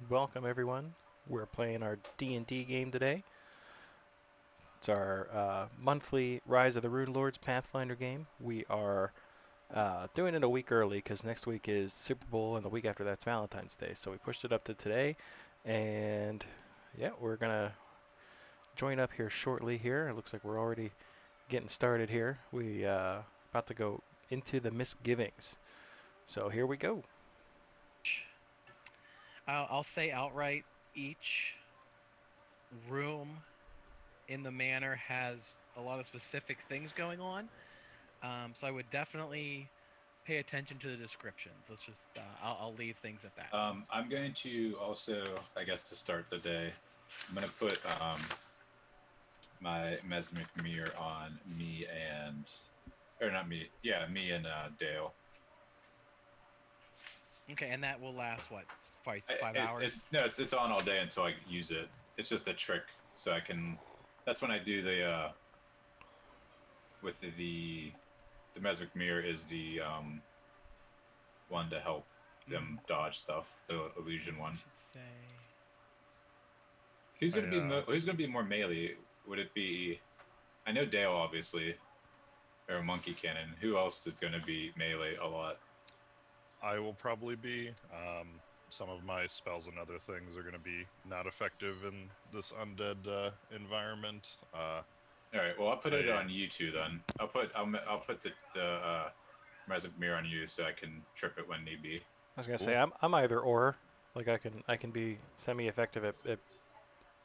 Welcome everyone. We're playing our D&D game today. It's our monthly Rise of the Runelords Pathfinder game. We are doing it a week early because next week is Super Bowl and the week after that's Valentine's Day. So we pushed it up to today, and yeah, we're gonna join up here shortly. Here, it looks like we're already getting started here. We about to go into the Misgivings. So here we go. I'll say outright, each room in the manor has a lot of specific things going on. So I would definitely pay attention to the descriptions. I'll leave things at that. I'm going to also, I guess, to start the day, I'm going to put my mesmic mirror on me and, or not me, yeah, me and Dale. Okay, and that will last what, five, I, 5 hours? no, it's on all day until I use it. It's just a trick, so I can. That's when I do the with the mesmic mirror is the one to help them dodge stuff. The illusion one. Should say. Who's gonna be more melee? Would it be? I know Dale obviously, or Monkey Cannon. Who else is gonna be melee a lot? I will probably be. Some of my spells and other things are going to be not effective in this undead environment. All right. Well, I'll put it on you two then. I'll put the mesmic mirror on you so I can trip it when need be. I was gonna say I'm either or. Like I can be semi-effective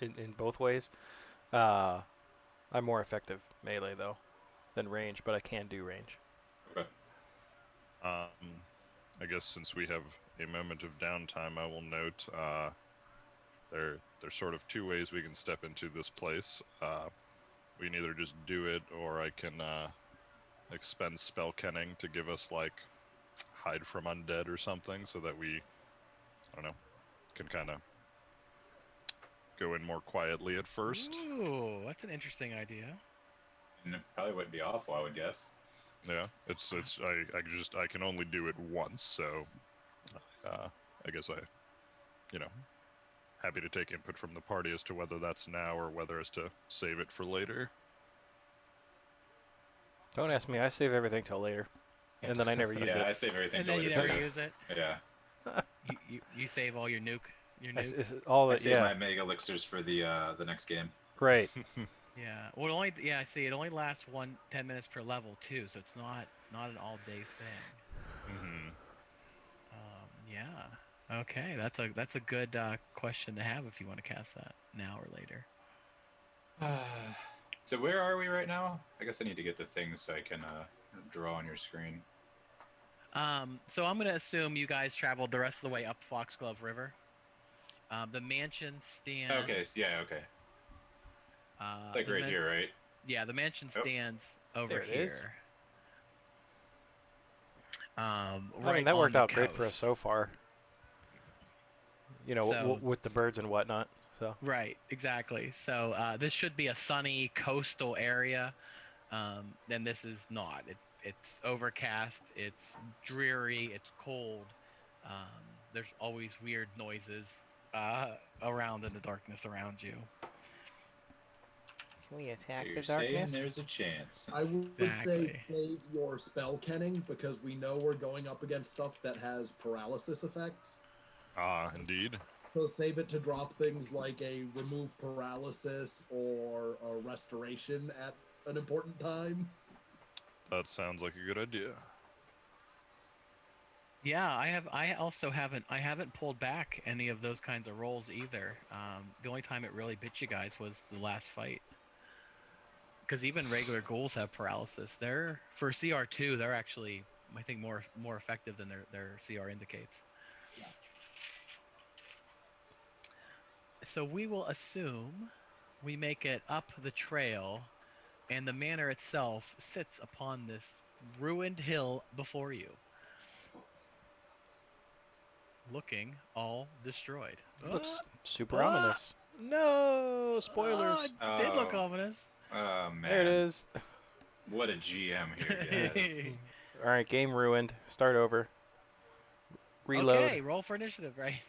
in both ways. Uh, I'm more effective melee though than range, but I can do range. Okay. I guess since we have a moment of downtime, I will note there's sort of two ways we can step into this place. We can either just do it, or I can expend spell kenning to give us like hide from undead or something, so that we, I don't know, can kind of go in more quietly at first. Ooh, that's an interesting idea. And it probably wouldn't be awful, I would guess. Yeah, I can only do it once, so I guess happy to take input from the party as to whether that's now or whether it's to save it for later. Don't ask me. I save everything till later, and then I never use it. Yeah, I save everything. And then you never use it. Yeah. You save all your nuke. All I that. save Yeah. my mega elixirs for the next game. Great. Yeah. Well, see, it only lasts 10 minutes per level too, so it's not an all day thing. Mm-hmm. Yeah. Okay, that's a good question to have if you want to cast that now or later. So where are we right now? I guess I need to get the things so I can draw on your screen. So I'm gonna assume you guys traveled the rest of the way up Foxglove River. The mansion stands. Okay. Yeah. Okay. It's like right here, right? Yeah, the mansion stands over There it here. is. Right. I mean, that worked out great coast. for us so far. You know, So- with the birds and whatnot. So. Right, exactly. So this should be a sunny coastal area, and this is not. It's overcast. It's dreary. It's cold. There's always weird noises around in the darkness around you. Can we attack So the you're darkness? saying there's a chance. I would Exactly. say save your spell kenning because we know we're going up against stuff that has paralysis effects. Indeed. So save it to drop things like a remove paralysis or a restoration at an important time. That sounds like a good idea. Yeah, I also haven't pulled back any of those kinds of rolls either. The only time it really bit you guys was the last fight. Because even regular ghouls have paralysis. They're for CR2. They're actually, I think, more effective than their CR indicates. Yeah. So we will assume we make it up the trail, and the manor itself sits upon this ruined hill before you, looking all destroyed. Looks super ominous. No spoilers. Oh, it did look Oh. ominous. Oh man. There it is. What a GM here, guys. All right, game ruined. Start over. Reload. Okay, roll for initiative, right?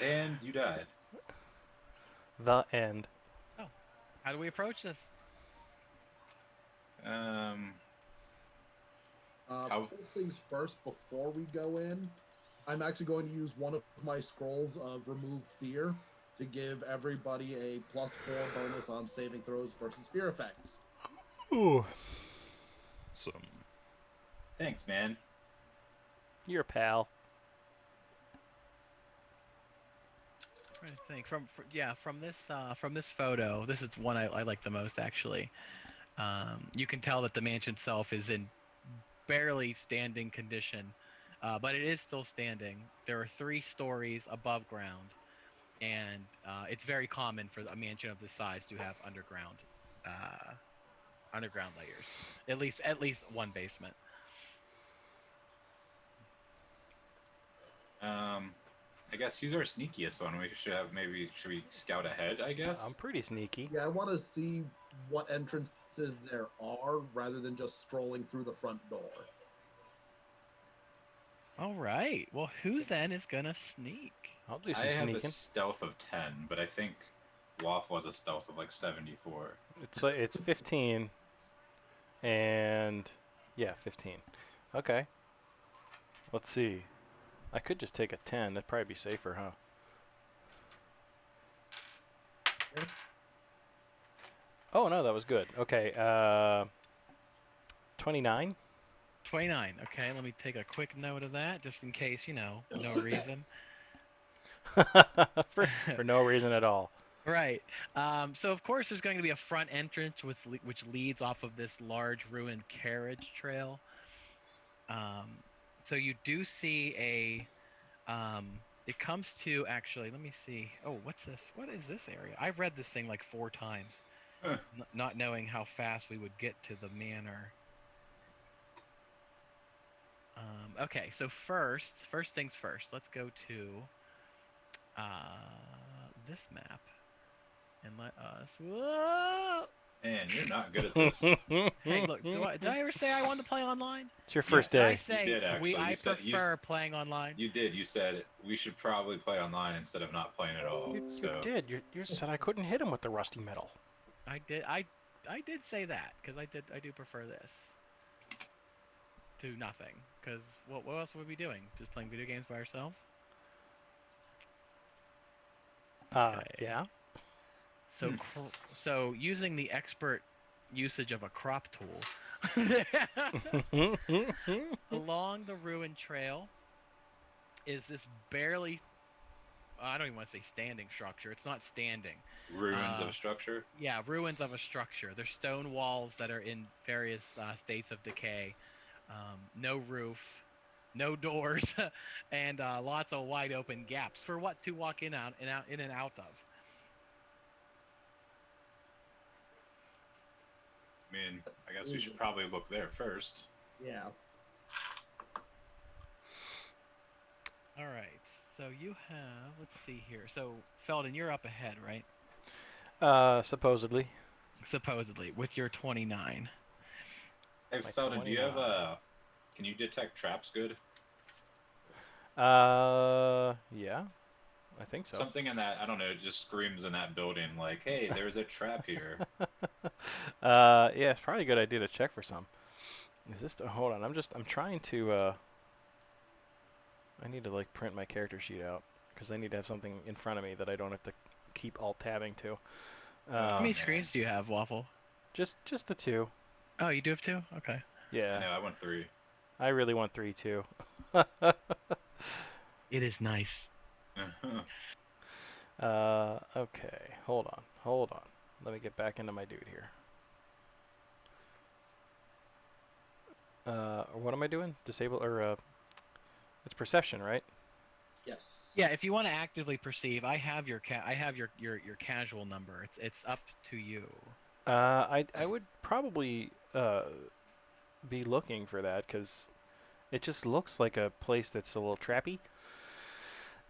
And you died. The end. So, how do we approach this? First things first, before we go in, I'm actually going to use one of my scrolls of Remove Fear to give everybody a +4 bonus on saving throws versus fear effects. Ooh, Some Thanks, man. you're a pal. Trying to think from this photo. This is one I like the most actually. You can tell that the mansion itself is in barely standing condition, but it is still standing. There are 3 stories above ground, and it's very common for a mansion of this size to have underground layers. At least one basement. I guess who's our sneakiest one? Should we scout ahead, I guess? I'm pretty sneaky. Yeah, I want to see what entrances there are rather than just strolling through the front door. All right. Well, who then is gonna sneak? I'll do I some have a sneaking. stealth of 10, but I think Waffle has a stealth of like 74. It's 15, and yeah, 15. Okay. Let's see. I could just take a 10. That'd probably be safer, huh? Yeah. Oh no, that was good. Okay. 29. 29. Okay, let me take a quick note of that, just in case, no reason. for no reason at all. Right. So of course, there's going to be a front entrance which leads off of this large ruined carriage trail. So you do see a. It comes to actually. Let me see. Oh, what's this? What is this area? I've read this thing like 4 times, Huh. not knowing how fast we would get to the manor. Okay, so first things first. Let's go to this map, and let us. Whoa! Man, you're not good at this. Hey, look, did I ever say I wanted to play online? It's your first Yes. Did I day. say You did, actually. I You said- you prefer s- playing online? You did. You said we should probably play online instead of not playing at all. You So did. You said I couldn't hit him with the rusty metal. I did. I did say that because I do prefer this to nothing. Because what else would we be doing? Just playing video games by ourselves? Okay. Yeah. So so using the expert usage of a crop tool along the ruined trail is this barely. I don't even want to say standing structure. It's not standing. ruins of a structure. Yeah, ruins of a structure. There's stone walls that are in various states of decay. No roof, no doors, and lots of wide open gaps for what to walk in and out of. I mean, I guess we should probably look there first. Yeah. All right. So you have. Let's see here. So Felden, you're up ahead, right? Supposedly. Supposedly, with your 29. Hey, My Felden, do you have 29. Can you detect traps good? Yeah. I think so. Something in that, I don't know, it just screams in that building like, hey, there's a trap here. Yeah, it's probably a good idea to check for some. Is this hold on, I'm trying to I need to like print my character sheet out because I need to have something in front of me that I don't have to keep alt tabbing to. How many man. screens do you have, Waffle? Just the 2. Oh, you do have 2? Okay. Yeah. I know, I went 3. I really want 3 too. It is nice. Okay. Hold on. Let me get back into my dude here. What am I doing? Disable or it's perception, right? Yes. Yeah, if you want to actively perceive, I have your your casual number. It's up to you. I would probably be looking for that because it just looks like a place that's a little trappy.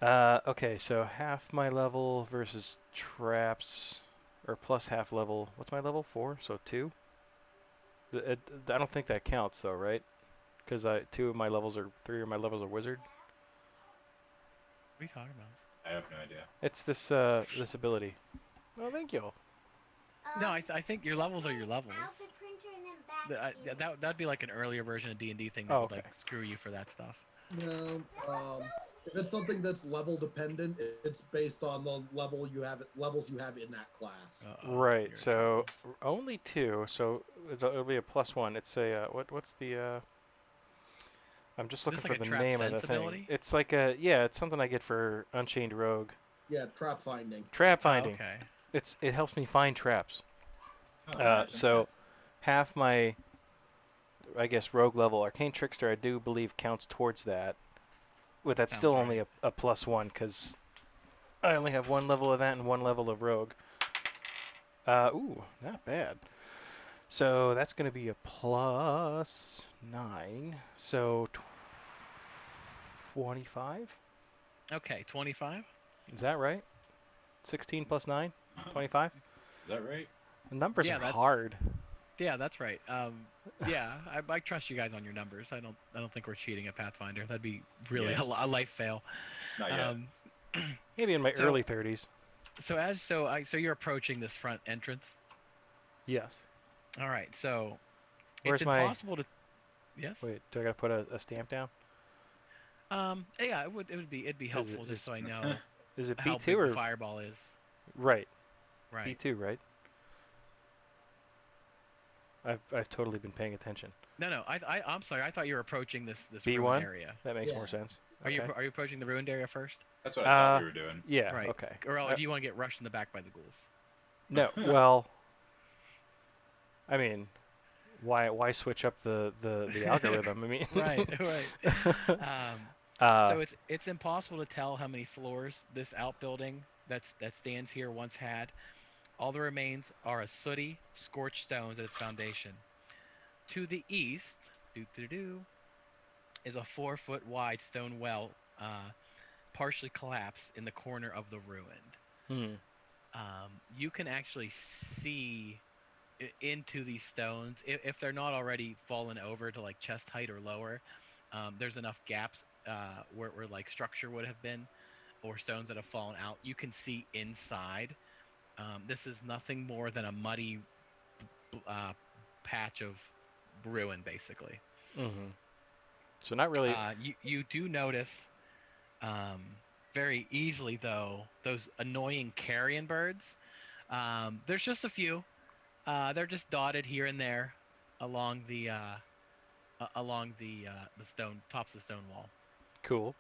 Okay, so half my level versus traps, or plus half level. What's my level? 4, so 2. I don't think that counts though, right? Because 3 of my levels are wizard. What are you talking about? I have no idea. It's this this ability. Oh, thank you. No, I think your levels are your levels. Out the printer and then back in. That'd be like an earlier version of D&D thing that Oh, would okay. like screw you for that stuff. No, if it's something that's level dependent, it's based on the levels you have in that class. Uh-oh, Right. you're in So trouble. only 2. So it'll be a +1. It's a what's the I'm just looking This for like a the trap name of the sense thing. ability? It's like a it's something I get for Unchained Rogue. Yeah, trap finding. Trap Oh, finding. okay. It helps me find traps. Oh, imagine So that. half my I guess rogue level Arcane Trickster I do believe counts towards that. But that's Sounds still only right. a +1 because I only have 1 level of that and 1 level of rogue. Ooh, not bad. So that's going to be a +9. So 25? Okay, 25? Is that right? 16 plus 9? 25? Is that right? The numbers Yeah, are that's hard. Yeah, that's right. Yeah, I trust you guys on your numbers. I don't think we're cheating at Pathfinder. That'd be really Yeah. a life fail. Not yet. Maybe in my So- early 30s. So you're approaching this front entrance. Yes. All right. So Where's it's my- impossible to. Yes. Wait, do I got to put a stamp down? Yeah, it'd be helpful just so I know Is it how B2 big or the fireball is. right? Right. B2, right? I've totally been paying attention. No. I'm sorry. I thought you were approaching this B1? ruined area. That makes more Yeah. sense. Are you Okay. are you approaching the ruined area first? That's what I thought we were doing. Yeah. Right. Okay. Or do you want to get rushed in the back by the ghouls? No. Well, I mean, why switch up the algorithm? I mean, Right. So it's impossible to tell how many floors this outbuilding that stands here once had. All the remains are a sooty, scorched stones at its foundation. To the east, is a 4-foot wide stone well, partially collapsed in the corner of the ruin. You can actually see into these stones if they're not already fallen over to like chest height or lower. There's enough gaps where like structure would have been, or stones that have fallen out. You can see inside. This is nothing more than a muddy patch of ruin, basically. So not really. You do notice very easily, though, those annoying carrion birds. There's just a few. They're just dotted here and there along the stone tops of the stone wall. Cool.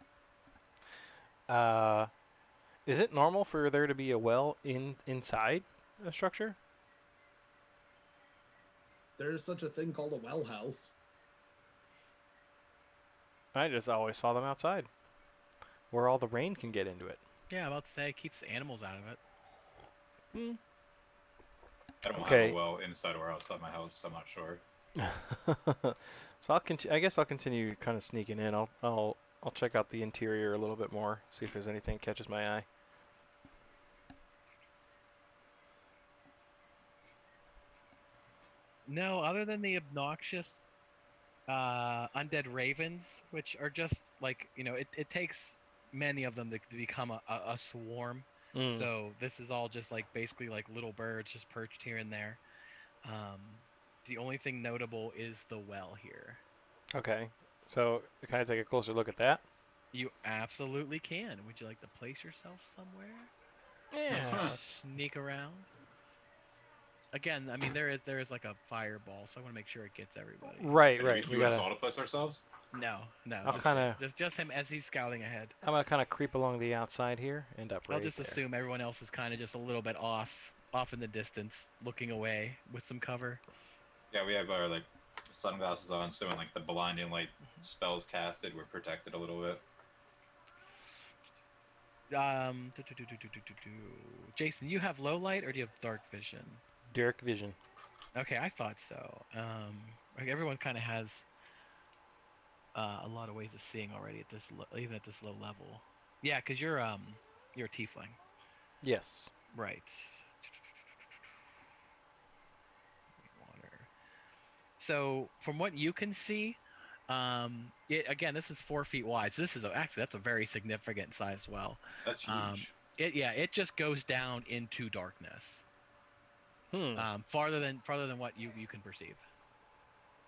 Is it normal for there to be a well inside a structure? There's such a thing called a well house. I just always saw them outside, where all the rain can get into it. Yeah, I'm about to say it keeps animals out of it. I don't Okay. have a well inside or outside my house. I'm not sure. So I guess I'll continue kind of sneaking in. I'll check out the interior a little bit more, see if there's anything that catches my eye. No, other than the obnoxious undead ravens, which are just like, it takes many of them to become a swarm. So this is all just like basically like little birds just perched here and there. The only thing notable is the well here. Okay. So can I take a closer look at that? You absolutely can. Would you like to place yourself somewhere? Yeah. Sneak around. Again, I mean there is like a fireball, so I want to make sure it gets everybody. Right. You want us all to place ourselves? No. I'll kinda- just him as he's scouting ahead. I'm gonna kind of creep along the outside here, end up right I'll just there. assume everyone else is kind of just a little bit off in the distance, looking away with some cover. Yeah, we have our like sunglasses on, so when like the blinding light spells casted, we're protected a little bit. Jason, you have low light or do you have dark vision? Dark vision. Okay, I thought so. Like everyone kind of has a lot of ways of seeing already at this, even at this low level. Yeah, because you're a tiefling. Yes. Right. Water. So from what you can see, Again, this is 4 feet wide, so this is actually that's a very significant sized well. That's huge. It just goes down into darkness. Farther than what you can perceive.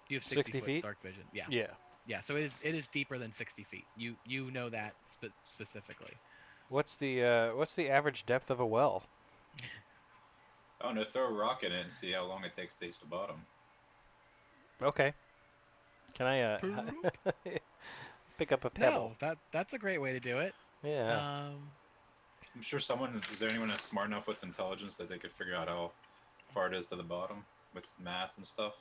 You have 60 foot feet? dark vision. Yeah. Yeah. Yeah. So it is deeper than 60 feet. You know that specifically. What's the average depth of a well? Oh no! Throw a rock in it and see how long it takes to reach the bottom. Okay. Can I pick up a pebble? No, that's a great way to do it. Yeah. I'm sure is there anyone that's smart enough with intelligence that they could figure out how far it is to the bottom with math and stuff?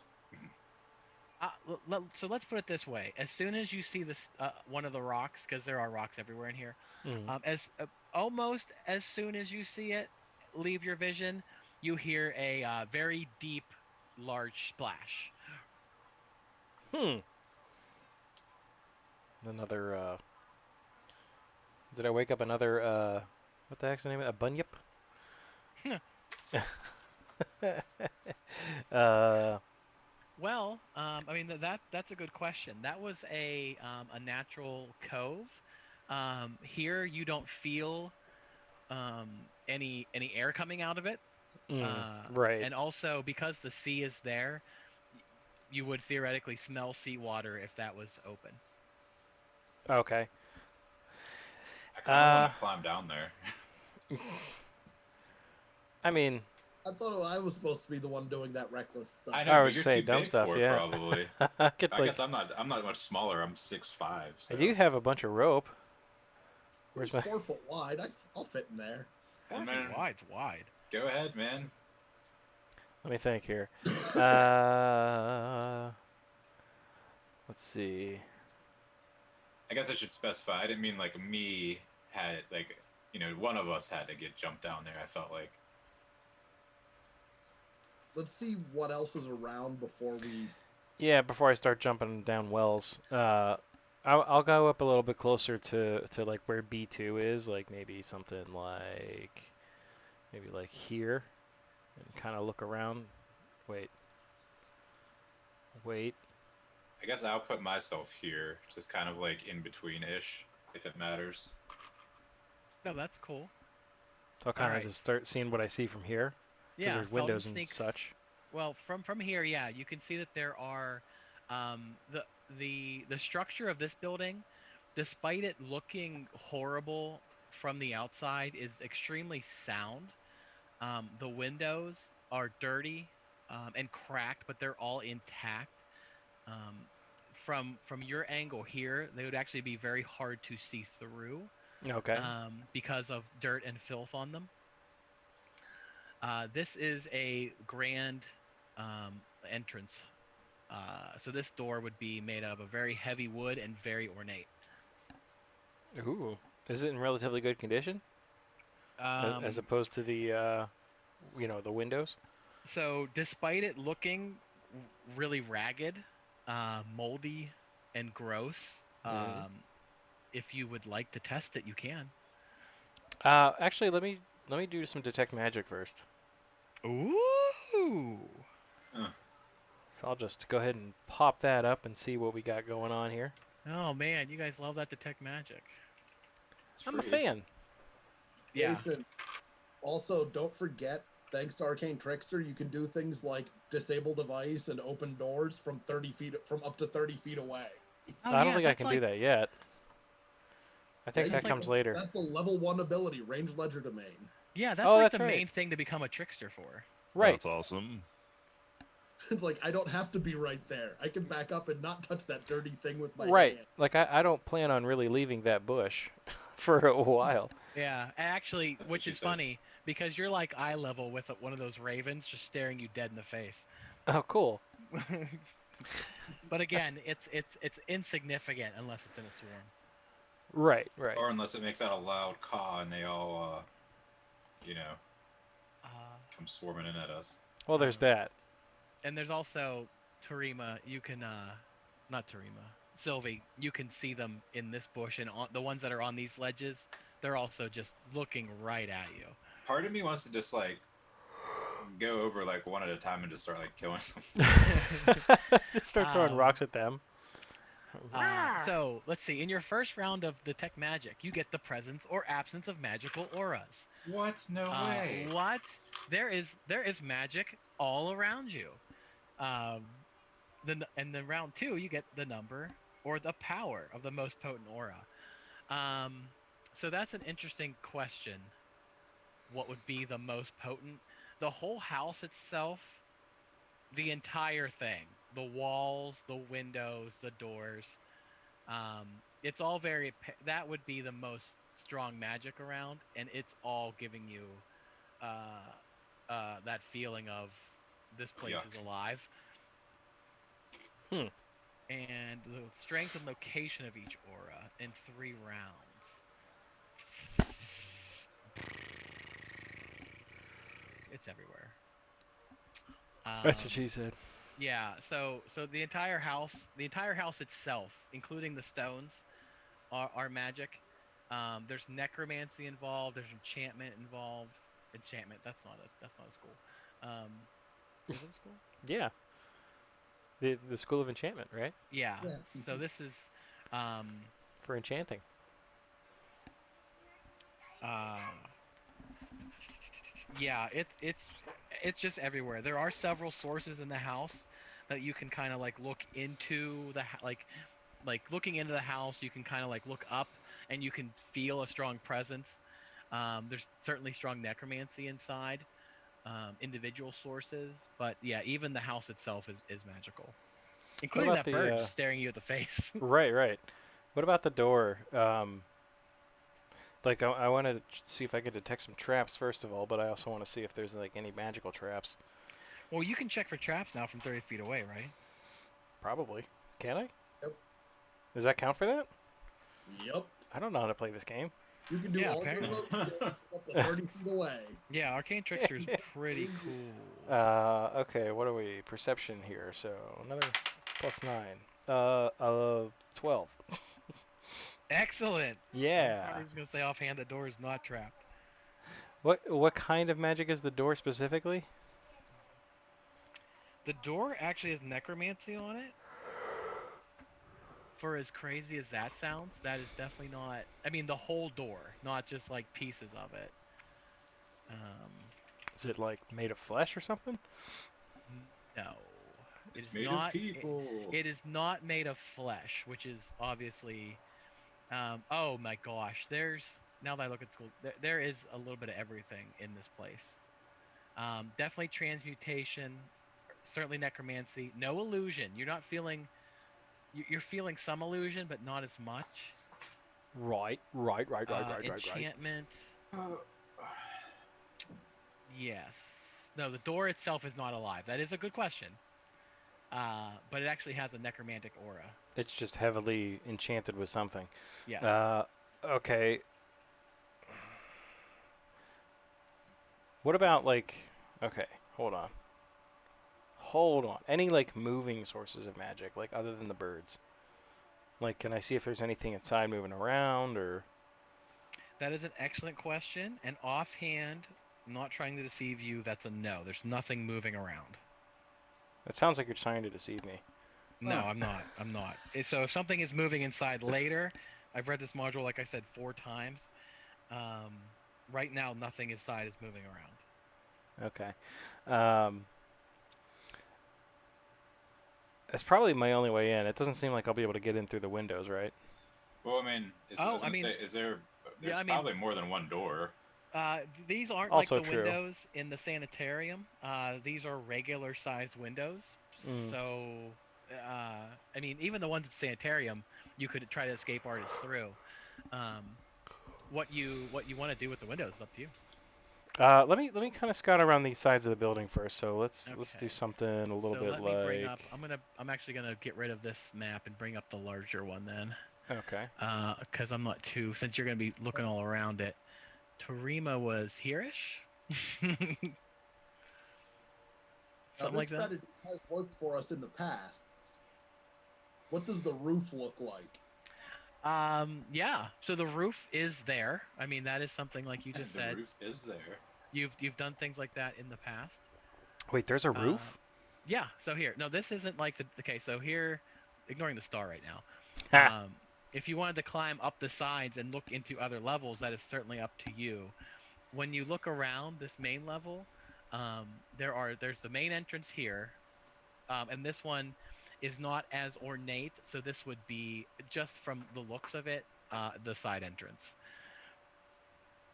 So let's put it this way: as soon as you see this one of the rocks, because there are rocks everywhere in here, almost as soon as you see it leave your vision, you hear a very deep, large splash. Another. Did I wake up another? What the heck's the name of it? A bunyip? Well, I mean that's a good question. That was a natural cove. Here you don't feel any air coming out of it. Right. And also because the sea is there, you would theoretically smell seawater if that was open. Okay. I kind of want to climb down there. I mean, I thought I was supposed to be the one doing that reckless stuff. I know, I but was you're saying too dumb big stuff, for it, yeah. probably. I guess I'm not much smaller. I'm 6'5". So. I do have a bunch of rope. Where's 4 foot wide? I'll fit in there. 4 feet wide's wide. Go ahead, man. Let me think here. Let's see. I guess I should specify. I didn't mean like me had it, like, one of us had to get jumped down there. I felt like. Let's see what else is around before we. Yeah, before I start jumping down wells, I'll go up a little bit closer to like where B2 is, like maybe something like here, and kind of look around. Wait. I guess I'll put myself here, just kind of like in between-ish, if it matters. No, that's cool. So I'll kind of just start seeing what I see from here. Yeah, there's windows and such. Well, from here, yeah, you can see that there are the structure of this building, despite it looking horrible from the outside, is extremely sound. The windows are dirty and cracked, but they're all intact. From your angle here, they would actually be very hard to see through. Okay. Because of dirt and filth on them. This is a grand entrance. So this door would be made out of a very heavy wood and very ornate. Ooh. Is it in relatively good condition? As opposed to the, the windows? So despite it looking really ragged, moldy, and gross, if you would like to test it, you can. Actually, let me do some detect magic first. Ooh. So I'll just go ahead and pop that up and see what we got going on here. Oh man, you guys love that detect magic. I'm a fan. Yeah. Jason, also, don't forget, thanks to Arcane Trickster, you can do things like disable device and open doors from up to 30 feet away. Oh, I don't think I can do that yet. I think that comes later. That's the level 1 ability, Range Legerdemain. Yeah, that's the main thing to become a trickster for. Right. That's awesome. It's like, I don't have to be right there. I can back up and not touch that dirty thing with my hand. Like, I don't plan on really leaving that bush for a while. Yeah, actually, which is funny, because you're like eye level with one of those ravens just staring you dead in the face. Oh, cool. But again, it's insignificant unless it's in a swarm. Right. Or unless it makes out a loud caw and they all, come swarming in at us. Well, there's that. And there's also Tarima. You can, not Tarima, Sylvie. You can see them in this bush, and the ones that are on these ledges, they're also just looking right at you. Part of me wants to just go over one at a time and just start killing them. Start throwing rocks at them. So let's see. In your first round of Detect Magic, you get the presence or absence of magical auras. What? No way. What? There is magic all around you. Then round 2, you get the number or the power of the most potent aura. So that's an interesting question. What would be the most potent? The whole house itself, the entire thing, the walls, the windows, the doors. It's all very. That would be the most strong magic around, and it's all giving you that feeling of this place Yuck. is alive. And the strength and location of each aura in 3 rounds. It's everywhere. That's what she said. Yeah, so the entire house itself, including the stones, are magic. There's necromancy involved. There's enchantment involved. Enchantment. That's not a school. Is it a school? Yeah. The School of Enchantment, right? Yeah. Yeah. So this is. For enchanting. Yeah, it's just everywhere. There are several sources in the house that you can kind of like look into like looking into the house. You can kind of like look up and you can feel a strong presence. There's certainly strong necromancy inside, individual sources, but yeah, even the house itself is magical, including that bird just staring you at the face. Right. What about the door? Like I want to see if I could detect some traps first of all, but I also want to see if there's like any magical traps. Well, you can check for traps now from 30 feet away, right? Probably. Can I? Yep. Does that count for that? Yep. I don't know how to play this game. You can do Yeah, all apparently. up to 30 feet away. Yeah, Arcane Trickster is pretty cool. Okay, what are we? Perception here, so another +9. 12. Excellent. Yeah. I was gonna say offhand, the door is not trapped. What kind of magic is the door specifically? The door actually has necromancy on it. For as crazy as that sounds, that is definitely not. I mean, the whole door, not just like pieces of it. Is it like made of flesh or something? No. It's made of people. It is not made of flesh, which is obviously. Oh my gosh! Now that I look at school, there is a little bit of everything in this place. Definitely transmutation, certainly necromancy. No illusion. You're not feeling. You're feeling some illusion, but not as much. Right. Enchantment. Yes. No, the door itself is not alive. That is a good question. But it actually has a necromantic aura. It's just heavily enchanted with something. Yes. Okay. What about like? Okay, hold on. Any like moving sources of magic, like other than the birds? Like, can I see if there's anything inside moving around or? That is an excellent question. And offhand, not trying to deceive you, that's a no. There's nothing moving around. It sounds like you're trying to deceive me. No, I'm not. So if something is moving inside later, I've read this module, like I said, 4 times. Right now, nothing inside is moving around. Okay. That's probably my only way in. It doesn't seem like I'll be able to get in through the windows, right? Well, I mean, is there? There's probably more than one door. These aren't Also like the true. windows in the sanitarium. These are regular-sized windows. So, I mean, even the ones at the sanitarium, you could try to escape artists through. What you want to do with the windows is up to you. Let me kind of scout around these sides of the building first. So let's do something a little bit let like. Me bring up, I'm actually gonna get rid of this map and bring up the larger one then. Okay. Because I'm not too. Since you're gonna be looking all around it. Tarima was here-ish. Something like that. Strategy has worked for us in the past. What does the roof look like? Yeah. So the roof is there. I mean, that is something like you just said. The roof is there. You've done things like that in the past. Wait, there's a roof? Yeah. So here, no, this isn't like the. Okay, so here, ignoring the star right now. If you wanted to climb up the sides and look into other levels, that is certainly up to you. When you look around this main level, there's the main entrance here, and this one is not as ornate, so this would be, just from the looks of it, the side entrance.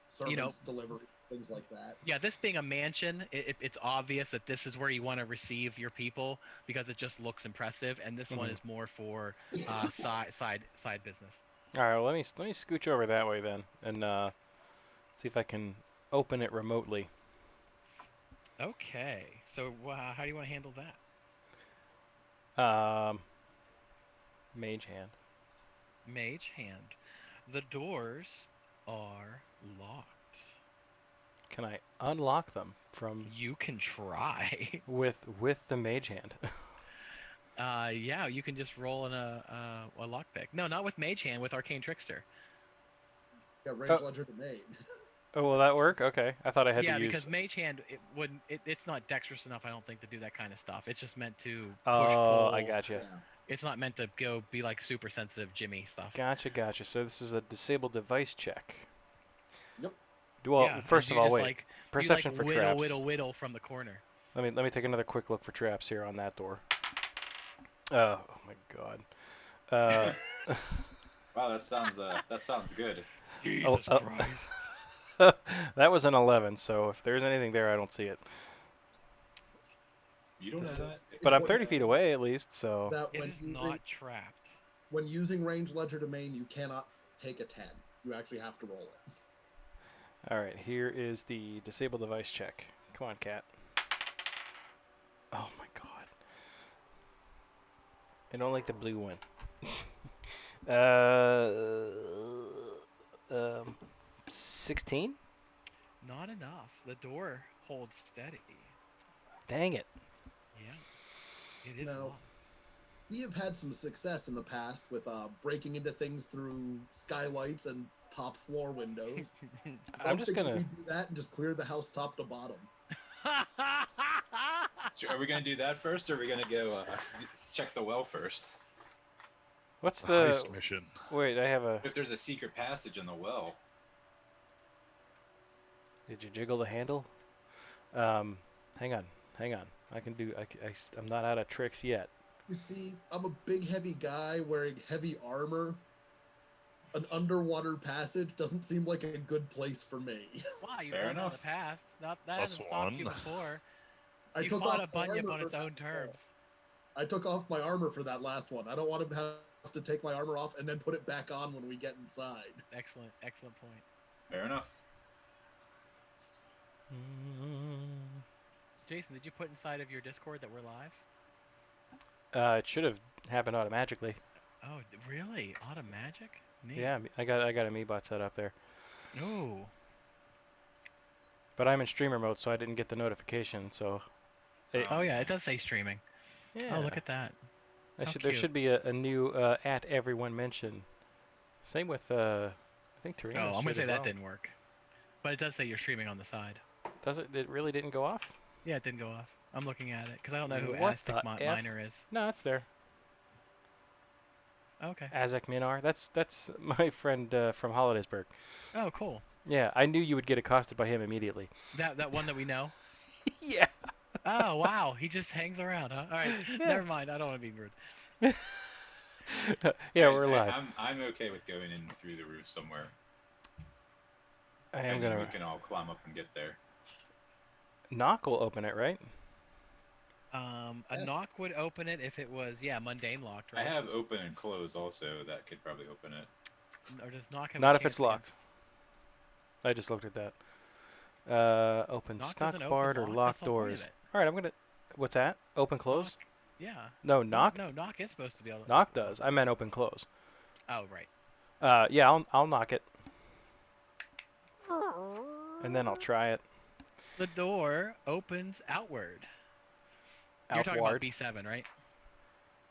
Servants, delivery, things like that. Yeah, this being a mansion, it's obvious that this is where you want to receive your people because it just looks impressive, and this one is more for side business. All right, well, let me scooch over that way then, and see if I can open it remotely. Okay, so how do you want to handle that? Mage hand. Mage hand. The doors are locked. Can I unlock them from? You can try. with the mage hand. Yeah, you can just roll in a lockpick. No, not with Mage Hand, with Arcane Trickster. Yeah, range ledger domain. Oh, will that work? Okay, I thought I had to use. Yeah, because Mage Hand, it's not dexterous enough, I don't think, to do that kind of stuff. It's just meant to push, Oh, pull. I gotcha. Yeah. It's not meant to be like super sensitive Jimmy stuff. Gotcha. So this is a disabled device check. Yep. Well, Yeah, first of all, wait. Like, Perception you for whittle, traps. whittle from the corner. Let me take another quick look for traps here on that door. Oh my god. Wow, that sounds good. Jesus Christ. That was an 11, so if there's anything there, I don't see it. You don't know that? But I'm 30 feet away at least, so. That It is not trapped. When using range ledger domain, you cannot take a 10. You actually have to roll it. All right, here is the disabled device check. Come on, cat. Oh my god. I don't like the blue one. 16? Not enough. The door holds steady. Dang it. Yeah. It is No. locked. We have had some success in the past with breaking into things through skylights and top floor windows. I'm just gonna we do that and just clear the house top to bottom. Are we gonna do that first, or are we gonna go check the well first? What's The the heist mission. Wait, I have a. If there's a secret passage in the well. Did you jiggle the handle? Hang on. I can do. I'm not out of tricks yet. You see, I'm a big, heavy guy wearing heavy armor. An underwater passage doesn't seem like a good place for me. Wow, you've Fair done that in enough. the past. That Plus hasn't stopped you one. before. I You took fought off a bunyip my on armor its for own that terms. I took off my armor for that last one. I don't want to have to take my armor off and then put it back on when we get inside. Excellent point. Fair enough. Jason, did you put inside of your Discord that we're live? It should have happened automatically. Oh, really? Automagic? Neat. Yeah, I got a Meebot set up there. Oh. But I'm in streamer mode, so I didn't get the notification. So. Oh yeah, it does say streaming. Yeah. Oh, look at that. How There cute. should be a new at everyone mention. Same with I think Tarina. Oh, I'm gonna should say as that well. didn't work. But it does say you're streaming on the side. Does it? It really didn't go off? Yeah, it didn't go off. I'm looking at it because I don't know who What Aztec the F? Miner is. No, it's there. Okay. Azek Minar. That's my friend from Hollidaysburg. Oh, cool. Yeah, I knew you would get accosted by him immediately. That one that we know. Yeah. Oh wow, he just hangs around, huh? All right, Yeah. never mind. I don't want to be rude. Yeah, we're live. I'm okay with going in through the roof somewhere. I am And then gonna. we can all climb up and get there. Knock will open it, right? A Yes. knock would open it if it was mundane locked, I right? have open and close also. That could probably open it. Or does knock have Not a if it's chance locked. against- I just looked at that. Open Knock stock doesn't open barred or lock, locked that's the whole point of doors. it. All right, I'm gonna. What's that? Open close? Yeah. No, knock. No, knock is supposed to be able to. Knock does. I meant open close. Oh right. Yeah, I'll knock it. And then I'll try it. The door opens outward. You're talking about Outward. B7, right?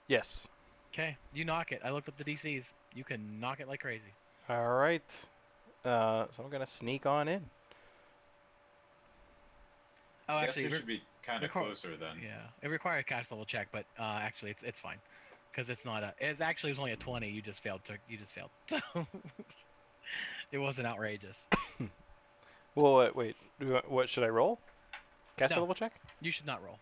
Yes. Okay, you knock it. I looked up the DCs. You can knock it like crazy. All right. So I'm gonna sneak on in. Oh, I guess actually, we should be kind of closer then. yeah, it required a cast level check, but actually, it's fine, because it's not a. It's actually only a 20. You just failed. You just failed. So it wasn't outrageous. Well, wait. What should I roll? Caster No. level check? You should not roll.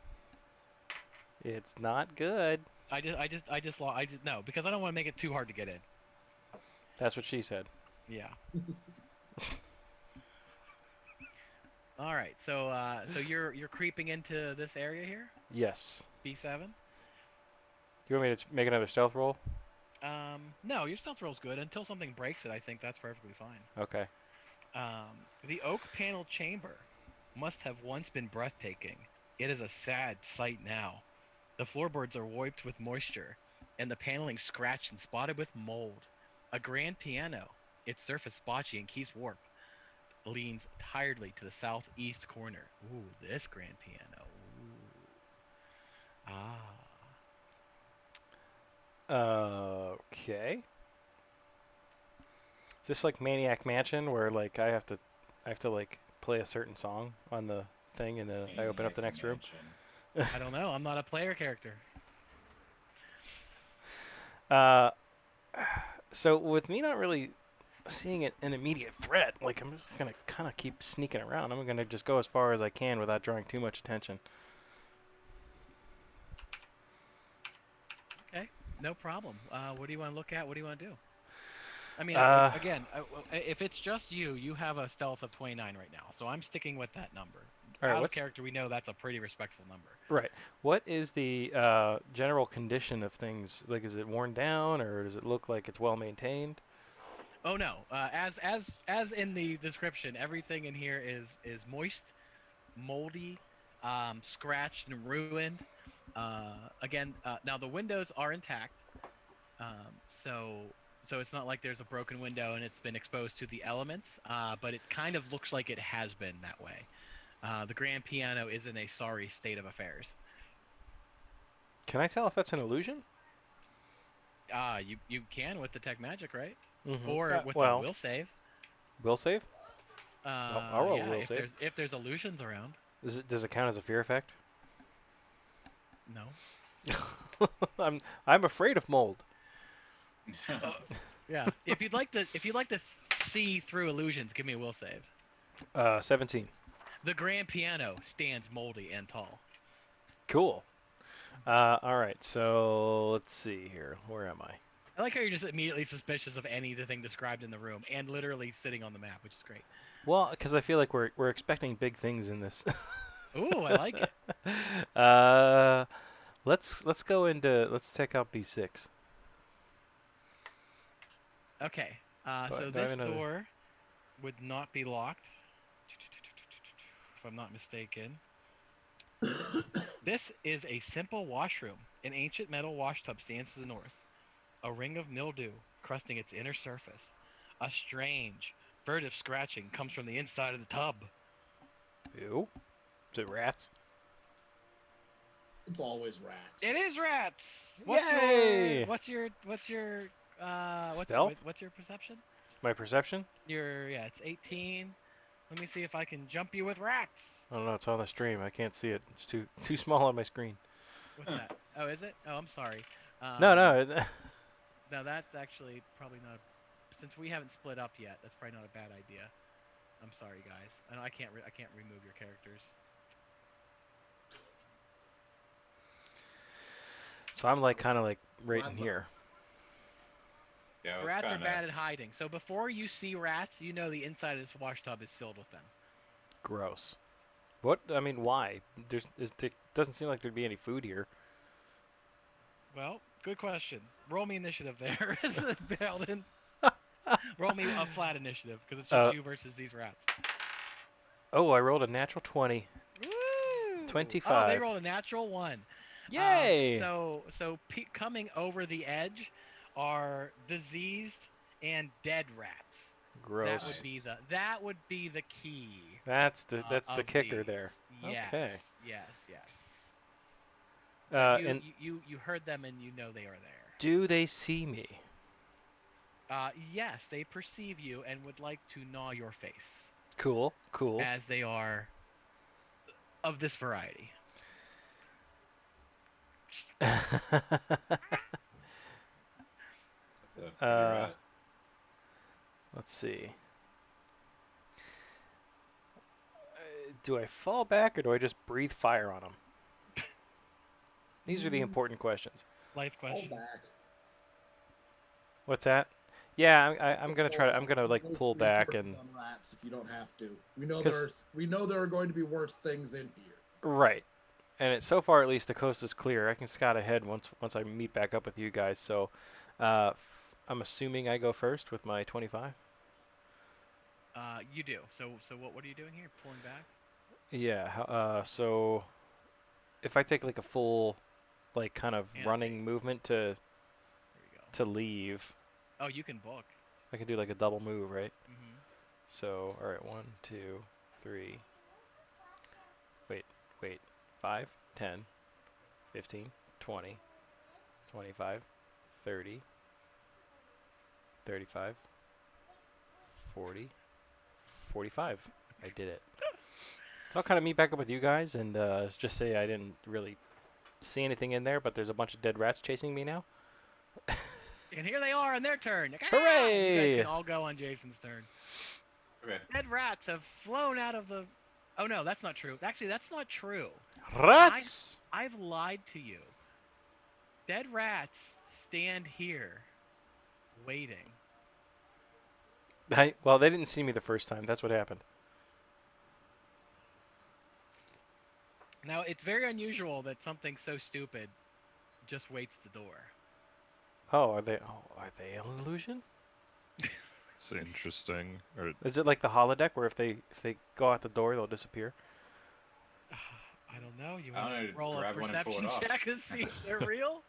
It's not good. No, because I don't want to make it too hard to get in. That's what she said. Yeah. All right. So you're creeping into this area here. Yes. B7. You want me to make another stealth roll? No, your stealth roll's good until something breaks it. I think that's perfectly fine. Okay. The oak panel chamber must have once been breathtaking. It is a sad sight now. The floorboards are wiped with moisture, and the paneling scratched and spotted with mold. A grand piano, its surface spotchy and keys warped, leans tiredly to the southeast corner. Ooh, this grand piano. Ooh. Ah. Okay. Is this like Maniac Mansion where like I have to like play a certain song on the thing and then I open up the next room? I don't know. I'm not a player character. So with me not really seeing it an immediate threat, like I'm just gonna kind of keep sneaking around. I'm gonna just go as far as I can without drawing too much attention. Okay, no problem. What do you want to look at? What do you want to do? I mean, again, if it's just you, you have a stealth of 29 right now, so I'm sticking with that number. All right, Out of character, we know that's a pretty respectful number. Right. What is the general condition of things? Like, is it worn down, or does it look like it's well maintained? Oh no. As in the description, everything in here is moist, moldy, scratched and ruined. Again, now the windows are intact, so it's not like there's a broken window and it's been exposed to the elements, but it kind of looks like it has been that way. The grand piano is in a sorry state of affairs. Can I tell if that's an illusion? You can with detect magic, right? Mm-hmm. Or with a will save. Will save? I'll roll will save. If there's illusions around. Does it count as a fear effect? No. I'm afraid of mold. Yeah. If you'd like to see through illusions, give me a will save. 17. The grand piano stands moldy and tall. Cool. All right, so let's see here. Where am I? I like how you're just immediately suspicious of anything described in the room and literally sitting on the map, which is great. Well, because I feel like we're expecting big things in this. Ooh, I like it. Let's go into check out B6. Okay. So this door would not be locked, if I'm not mistaken. This is a simple washroom. An ancient metal washtub stands to the north. A ring of mildew crusting its inner surface. A strange, furtive scratching comes from the inside of the tub. Ew. Is it rats? It's always rats. It is rats. Yay! What's your perception? My perception? It's 18. Let me see if I can jump you with rats. I don't know. It's on the stream. I can't see it. It's too small on my screen. What's that? Oh, is it? Oh, I'm sorry. No. No, that's actually probably not. Since we haven't split up yet, that's probably not a bad idea. I'm sorry, guys. I can't remove your characters. So I'm like kind of like right in here. Yeah, rats are bad at hiding. So before you see rats, you know the inside of this washtub is filled with them. Gross. What? I mean, why? There doesn't seem like there'd be any food here. Well, good question. Roll me initiative there, Felden. Roll me a flat initiative, because it's just you versus these rats. Oh, I rolled a natural 20. Woo! 25. Oh, they rolled a natural 1. Yay! Coming over the edge are diseased and dead rats. Gross. That would be the key. That's the kicker these. there. Yes, okay. Yes. You heard them and you know they are there. Do they see me? Yes, they perceive you and would like to gnaw your face. Cool. As they are of this variety. So pick your rat. Let's see. Do I fall back or do I just breathe fire on them? These are the important questions. Life Fall questions. back. What's that? Yeah, I'm gonna try. I'm gonna like Mostly pull back force and on rats if you don't have to. We know 'cause- there are going to be worse things in here. right. And so far, at least the coast is clear. I can scout ahead once I meet back up with you guys. So, I'm assuming I go first with my 25. You do. So what are you doing here? Pulling back? Yeah. So if I take like a full, like kind of Annotate. running movement There you go. to leave, Oh, you can book. I can do like a double move, right? Mm-hmm. So all right, 1, 2, 3. Wait. 5, 10, 15, 20, 25, 30, 35, 40, 45. I did it. So I'll kind of meet back up with you guys and just say I didn't really see anything in there, but there's a bunch of dead rats chasing me now. And here they are on their turn. Like, Hooray! You guys can all go on Jason's turn. Okay. Dead rats have flown out of the... Oh, no, that's not true. Actually, that's not true. Rats! I've lied to you. Dead rats stand here, waiting. Well, they didn't see me the first time. That's what happened. Now, it's very unusual that something so stupid just waits at the door. Oh, are they an illusion? It's interesting. Or Is it like the holodeck where if they go out the door they'll disappear? I don't know. You I want don't to know, roll a grab one and pull perception it off. check and see if they're real?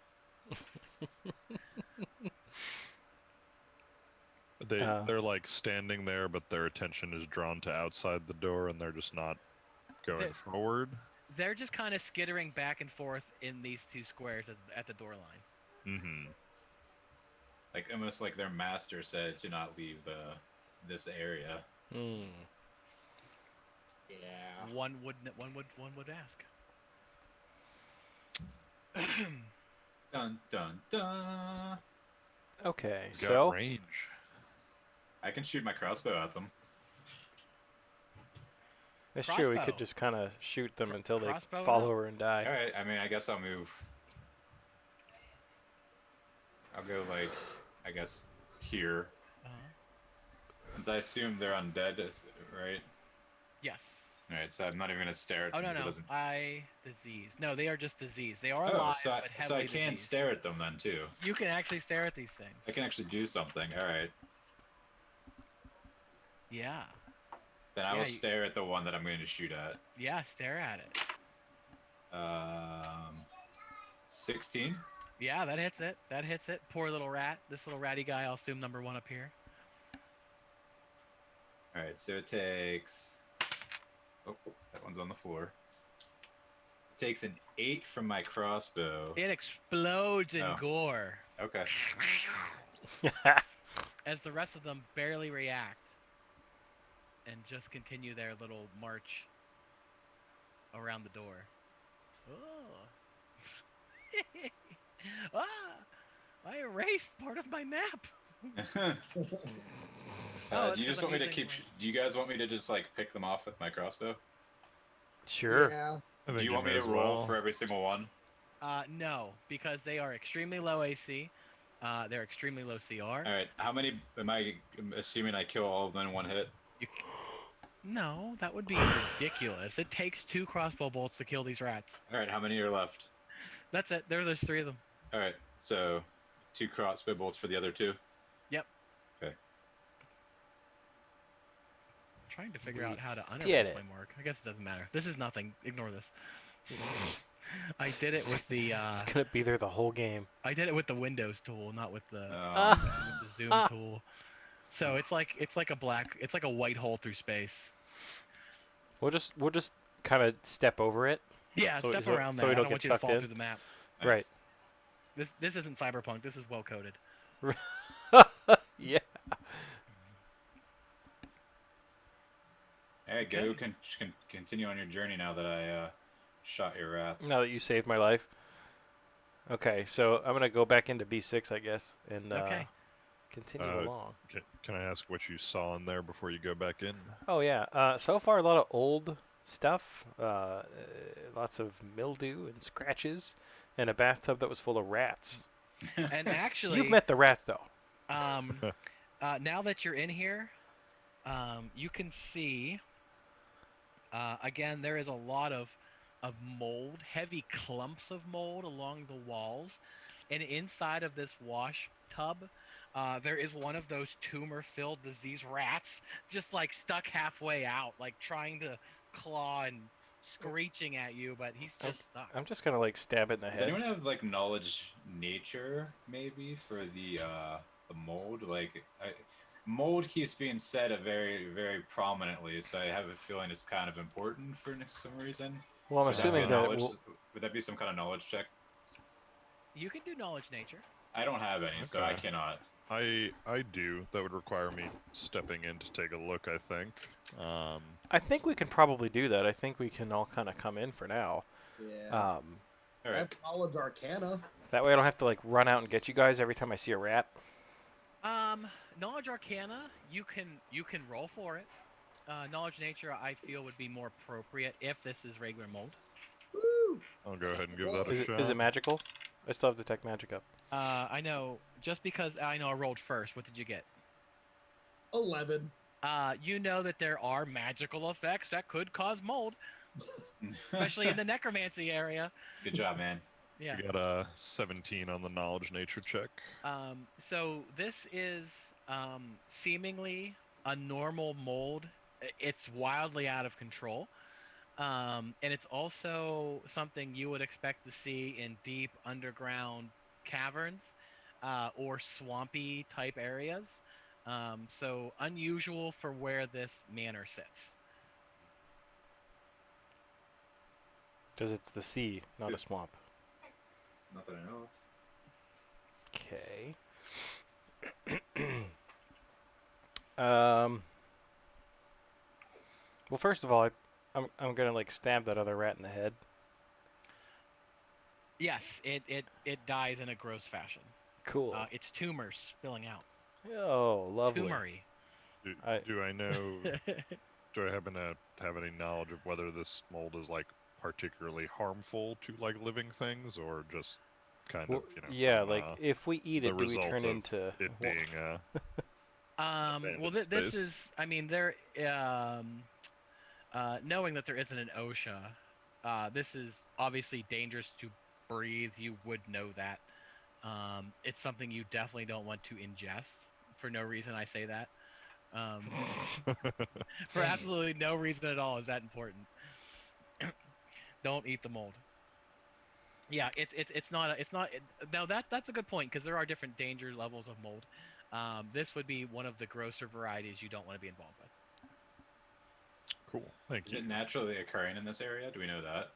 they're like standing there, but their attention is drawn to outside the door, and they're just not going forward. They're just kind of skittering back and forth in these two squares at the door line. Mm-hmm. Like almost like their master said to not leave this area. Hmm. Yeah. One would ask. Dun dun dun. Okay, Got so range. I can shoot my crossbow at them. it's true. We could Crossbow. just kind of shoot them until they Crossbow it fall up? over and All die. right. I mean, I guess I'll move. I'll go like, I guess here, since I assume they're undead, right? Yes. All right. So I'm not even gonna stare at Oh them. no, so it no. doesn't... Disease. No, they are just disease. They are Oh, alive, so but heavily I can diseased. stare at them then too. You can actually stare at these things. I can actually do something. All right. Yeah. Then I Yeah, will stare at the one that I'm going to shoot at. Yeah, stare at it. 16. Yeah, that hits it. That hits it. Poor little rat. This little ratty guy, I'll assume number 1 up here. All right, so it takes. Oh, that one's on the floor. It takes an 8 from my crossbow. It explodes in gore Okay. as the rest of them barely react and just continue their little march around the door. Oh. I erased part of my map. Do you just want me to keep? Do you guys want me to just like pick them off with my crossbow? Sure. Yeah. Do you want me to roll for every single one? No, because they are extremely low AC. They're extremely low CR. All right. How many am I assuming I kill all of them in one hit? No, that would be ridiculous. It takes 2 crossbow bolts to kill these rats. All right. How many are left? That's it. There's 3 of them. All right. So 2 crossbow bolts for the other 2. Yep. Okay. I'm trying to figure out how to Did unerase it. my mark. I guess it doesn't matter. This is nothing. Ignore this. I did it with the. It's gonna be there the whole game. I did it with the Windows tool, not with the, Oh. with the Zoom tool. So it's like a white hole through space. We'll just kind of step over it. Yeah, So- step so- around so that. we I don't don't get want you to sucked fall in? through the map. Right. This isn't cyberpunk. This is well coded. Yeah. All right, go. Can continue on your journey now that I shot your rats. Now that you saved my life. Okay, so I'm gonna go back into B6, I guess, and Okay. continue Uh, along. Can I ask what you saw in there before you go back in? Oh yeah. So far, a lot of old stuff. Lots of mildew and scratches, and a bathtub that was full of rats. And actually, You've met the rats though. Now that you're in here, you can see. Again, there is a lot of mold, heavy clumps of mold along the walls, and inside of this wash tub, there is one of those tumor-filled disease rats, just like stuck halfway out, like trying to claw and screeching at you, but he's just stuck. I'm just gonna like stab it in the Does head. anyone have like knowledge nature maybe for the mold? Mold keeps being said very very prominently, so I have a feeling it's kind of important for some reason. Well, I'm Would that be assuming a that knowledge? Would that be some kind of knowledge check? You can do knowledge nature. I don't have any, so I Okay. cannot. I do. That would require me stepping in to take a look, I think. I think we can probably do that. I think we can all kind of come in for now. Yeah. All I right. have knowledge arcana. That way I don't have to like run out and get you guys every time I see a rat. Knowledge arcana, you can roll for it. Knowledge nature, I feel would be more appropriate if this is regular mold. Woo! I'll go ahead and give that a Is shot. it magical? I still have detect magic up. I know. Just because I know I rolled first, what did you get? 11. You know that there are magical effects that could cause mold, especially in the necromancy area. Good job, man. Yeah. You got a 17 on the knowledge nature check. So this is seemingly a normal mold. It's wildly out of control. And it's also something you would expect to see in deep underground caverns or swampy type areas. So unusual for where this manor sits. Because it's the sea, not a swamp. Not that I know of. Okay. Well, first of all, I'm gonna like stab that other rat in the head. Yes, it dies in a gross fashion. Cool. It's tumors spilling out. Oh, lovely. Tumory. Do I know? Do I happen to have any knowledge of whether this mold is like particularly harmful to like living things, or just kind Well, of yeah, from, like if we eat the it, do we result turn of into it being Well, abandoned this space? is. I mean, there. Knowing that there isn't an OSHA, this is obviously dangerous to breathe. You would know that. It's something you definitely don't want to ingest. For no reason, I say that. For absolutely no reason at all is that important. Don't eat the mold. Yeah, it's not now that's a good point because there are different danger levels of mold. This would be one of the grosser varieties you don't want to be involved with. Cool. Thank Is you. it naturally occurring in this area? Do we know that?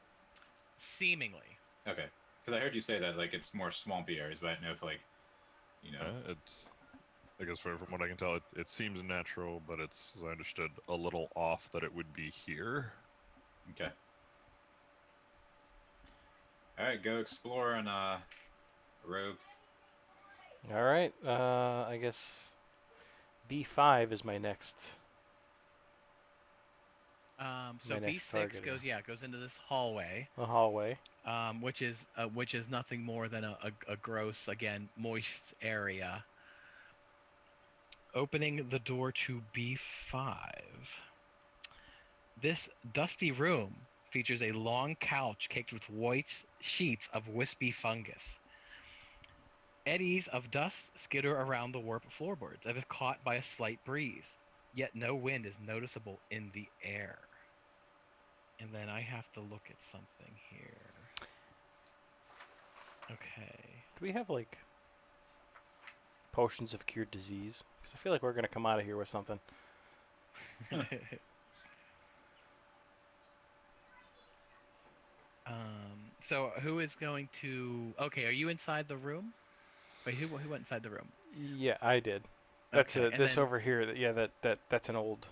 Seemingly. Okay. Because I heard you say that like it's more swampy areas, but I don't know if like, you know. I guess from what I can tell, it seems natural, but it's, as I understood, a little off that it would be here. Okay. All right, go explore on Rogue. All right. I guess B5 is my next. So My next B6 target goes into this hallway. A hallway. Which is nothing more than a gross, again, moist area. Opening the door to B5. This dusty room features a long couch caked with white sheets of wispy fungus. Eddies of dust skitter around the warped floorboards as if caught by a slight breeze, yet no wind is noticeable in the air. And then I have to look at something here. Okay. Do we have like potions of cured disease? Because I feel like we're gonna come out of here with something. So who is going to? Okay, are you inside the room? Wait, who went inside the room? Yeah, I did. That's Okay, and this then- over here. Yeah, that's an old.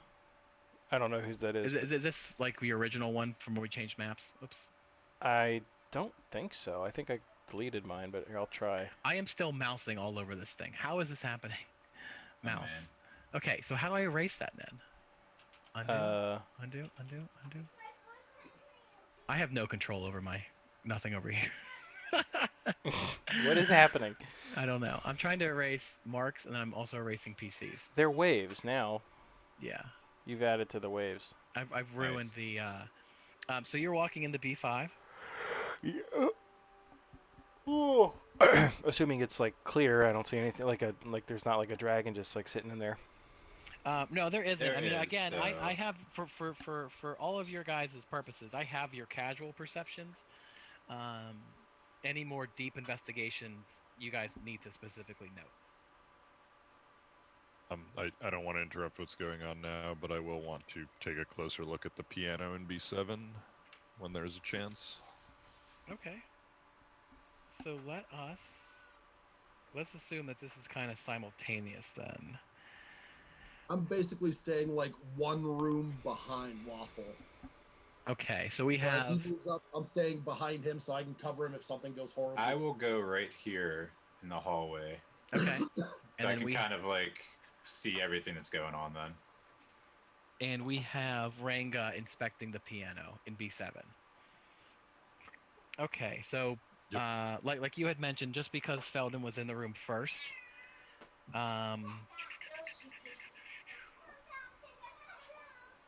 I don't know whose that is. Is this like the original one from where we changed maps? Oops. I don't think so. I think I deleted mine, but here, I'll try. I am still mousing all over this thing. How is this happening? mouse. Okay, so how do I erase that then? Undo. I have no control over nothing over here. What is happening? I don't know. I'm trying to erase marks, and then I'm also erasing PCs. They're waves now. Yeah. You've added to the waves. I've ruined Nice. the. So you're walking into B5. Yeah. Oh. Assuming it's like clear, I don't see anything like there's not like a dragon just like sitting in there. No, there isn't. There I mean, is, again, I have for all of your guys' purposes, I have your casual perceptions. Any more deep investigations you guys need to specifically note. I don't want to interrupt what's going on now, but I will want to take a closer look at the piano in B7 when there's a chance. Okay. So let's assume that this is kind of simultaneous then. I'm basically staying like one room behind Waffle. Okay, so we As he have. moves up, I'm staying behind him so I can cover him if something goes horrible. I will go right here in the hallway. Okay. And I then can kind of like see everything that's going on then. And we have Ranga inspecting the piano in B7. Okay, so Yep. like you had mentioned, just because Felden was in the room first,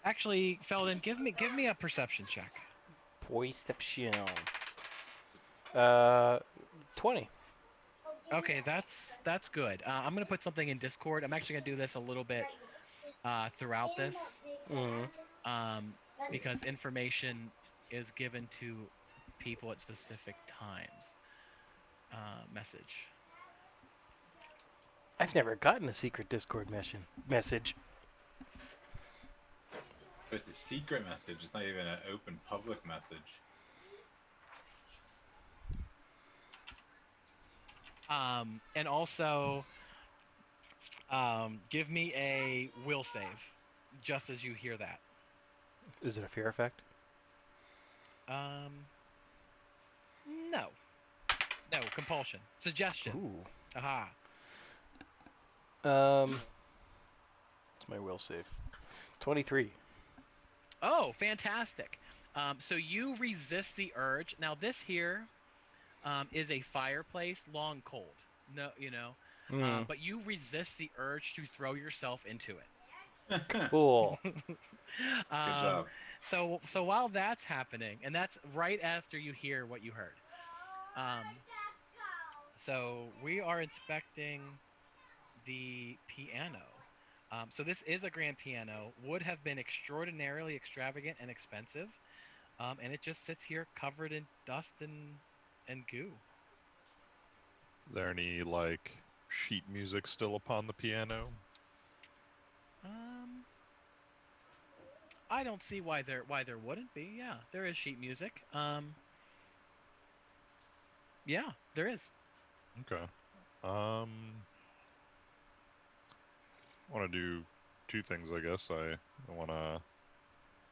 actually, Felden, give me a perception check. Perception. 20. Okay, that's good. I'm gonna put something in Discord. I'm actually gonna do this a little bit throughout this, because information is given to people at specific times. Message. I've never gotten a secret Discord message. But it's a secret message. It's not even an open public message. And also, give me a will save, just as you hear that. Is it a fear effect? No, compulsion. Suggestion. Ooh. Aha. It's my will save. 23. Oh, fantastic. So you resist the urge. Now this here is a fireplace, long cold. No, but you resist the urge to throw yourself into it. Cool. Good job. So while that's happening, and that's right after you hear what you heard. So we are inspecting the piano. So this is a grand piano. Would have been extraordinarily extravagant and expensive, and it just sits here covered in dust and goo. Is there any like sheet music still upon the piano? I don't see why there wouldn't be. Yeah, there is sheet music. Yeah, there is. Okay. I want to do two things, I guess. I want to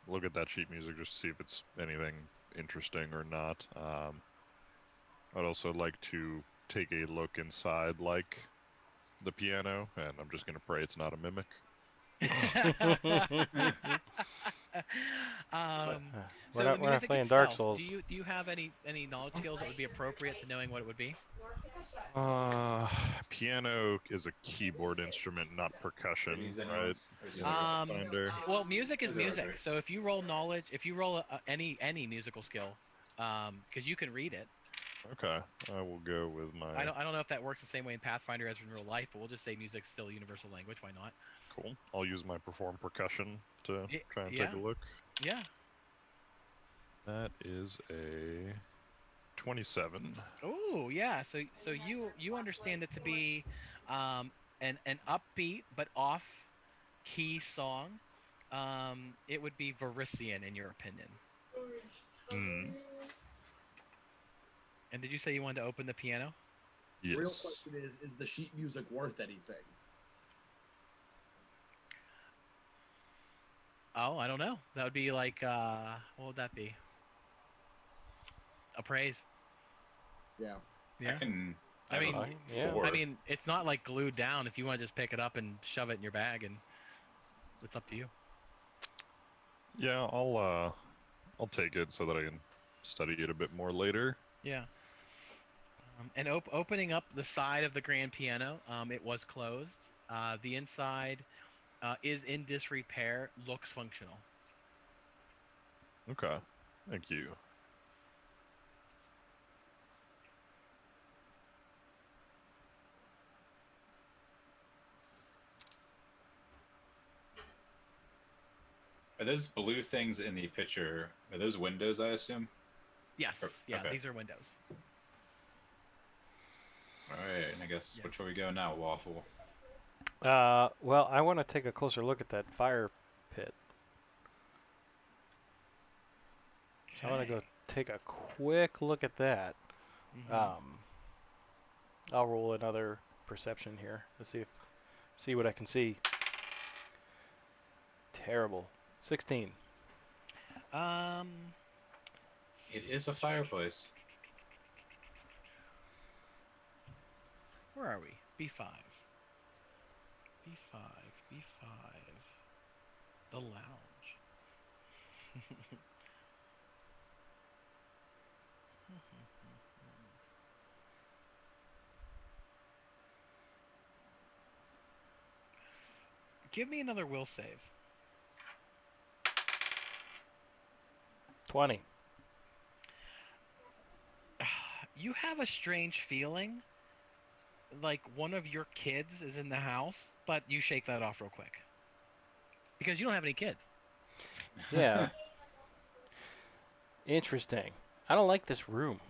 look at that sheet music just to see if it's anything interesting or not. I'd also like to take a look inside, like the piano, and I'm just gonna pray it's not a mimic. So we're the not music playing itself, Dark Souls. Do you have any knowledge skills that would be appropriate to knowing what it would be? Piano is a keyboard instrument, not percussion, right? Pathfinder. Well, music is music. So if you roll knowledge, if you roll any musical skill, because you can read it. Okay, I will go with my. I don't know if that works the same way in Pathfinder as in real life, but we'll just say music's still a universal language. Why not? Cool. I'll use my perform percussion to try and take a look. Yeah. That is a 27. Oh yeah. So you understand it to be an upbeat but off key song. It would be Varisian in your opinion. And did you say you wanted to open the piano? Yes. The real question is the sheet music worth anything? Oh, I don't know. That would be like, what would that be? Appraise. Yeah. Yeah. I mean, yeah. Four. I mean, it's not like glued down. If you want to just pick it up and shove it in your bag, and it's up to you. Yeah, I'll take it so that I can study it a bit more later. Yeah. And opening up the side of the grand piano, it was closed. The inside is in disrepair, looks functional. Okay, thank you. Are those blue things in the picture? Are those windows? I assume. Yes. Yeah. Okay. These are windows. All right, and I guess which way we go now, Waffle? Well, I want to take a closer look at that fire pit. So I'm gonna go take a quick look at that. I'll roll another perception here to see what I can see. Terrible. 16. It is a fireplace. Where are we? B5. B5. B5. The lounge. Give me another will save. 20. You have a strange feeling like one of your kids is in the house, but you shake that off real quick. Because you don't have any kids. Yeah. Interesting. I don't like this room.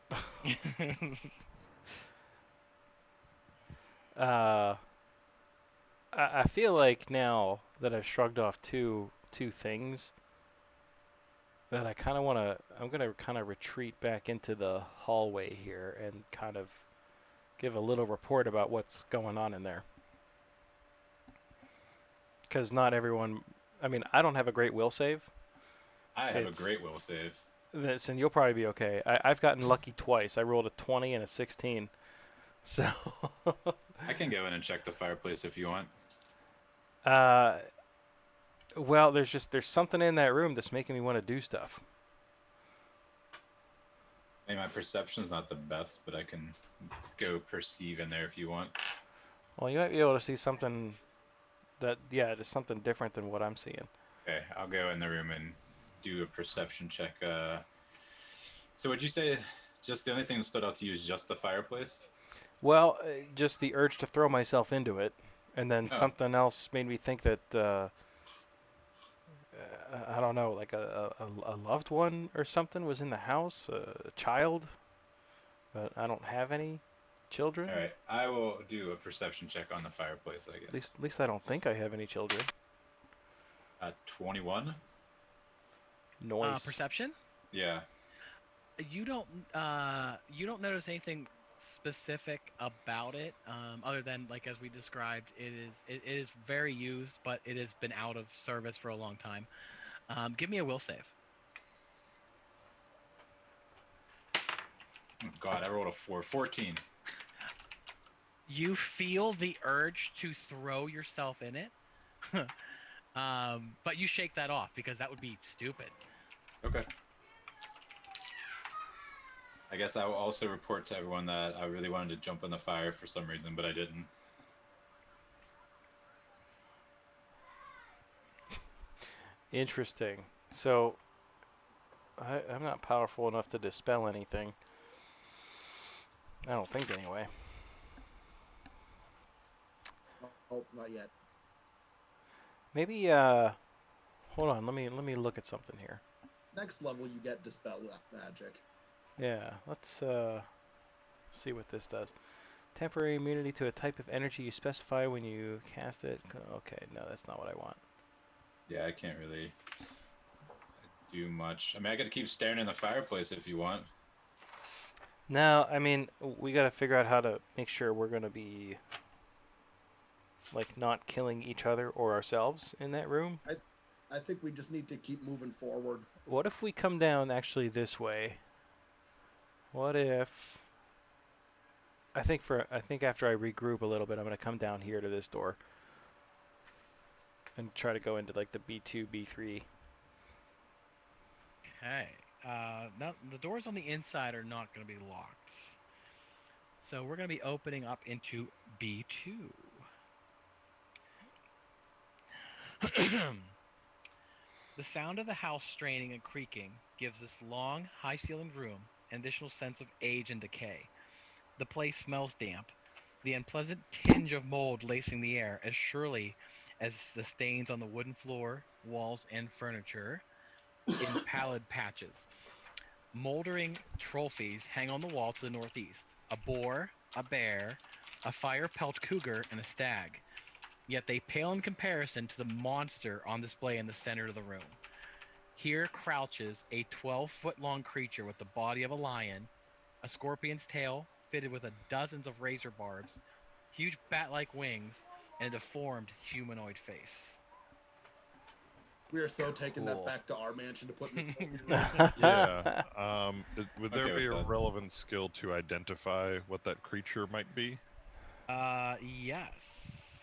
I feel like now that I've shrugged off two things, that I kind of want to. I'm gonna kind of retreat back into the hallway here and kind of give a little report about what's going on in there. Because not everyone. I mean, I don't have a great will save. I have a great will save. This, and you'll probably be okay. I've gotten lucky twice. I rolled a 20 and a 16. So. I can go in and check the fireplace if you want. Well, there's something in that room that's making me want to do stuff. I mean, my perception's not the best, but I can go perceive in there if you want. Well, you might be able to see something there's something different than what I'm seeing. Okay, I'll go in the room and do a perception check. So would you say just the only thing that stood out to you is just the fireplace? Well, just the urge to throw myself into it, and then something else made me think that I don't know, like a loved one or something was in the house, a child, but I don't have any children. All right, I will do a perception check on the fireplace, I guess. At least I don't think I have any children. 21. Noise. Perception? Yeah. You don't notice anything specific about it, other than, like, as we described, it is very used, but it has been out of service for a long time. Give me a will save. Oh God, I rolled a 4. 14. You feel the urge to throw yourself in it, but you shake that off because that would be stupid. Okay. I guess I will also report to everyone that I really wanted to jump in the fire for some reason, but I didn't. Interesting. So, I'm not powerful enough to dispel anything. I don't think, anyway. Oh, not yet. Maybe, hold on, let me look at something here. Next level, you get Dispel Magic. Yeah, let's, see what this does. Temporary immunity to a type of energy you specify when you cast it. Okay, no, that's not what I want. Yeah, I can't really do much. I mean, I could keep staring in the fireplace if you want. No, I mean, we gotta figure out how to make sure we're gonna be, like, not killing each other or ourselves in that room. I think we just need to keep moving forward. What if we come down actually this way? What if I think after I regroup a little bit, I'm gonna come down here to this door and try to go into like the B2, B3. Okay. Now the doors on the inside are not going to be locked. So we're going to be opening up into B2. The sound of the house straining and creaking gives this long, high-ceilinged room an additional sense of age and decay. The place smells damp, the unpleasant tinge of mold lacing the air as surely as the stains on the wooden floor, walls, and furniture in pallid patches. Moldering trophies hang on the wall to the northeast. A boar, a bear, a fire-pelt cougar, and a stag. Yet they pale in comparison to the monster on display in the center of the room. Here crouches a 12-foot-long creature with the body of a lion, a scorpion's tail fitted with dozens of razor barbs, huge bat-like wings, and a deformed humanoid face. We are so taking that Cool. back to our mansion to put in the trophy room. Yeah. Would there Okay be a with that. relevant skill to identify what that creature might be? Yes.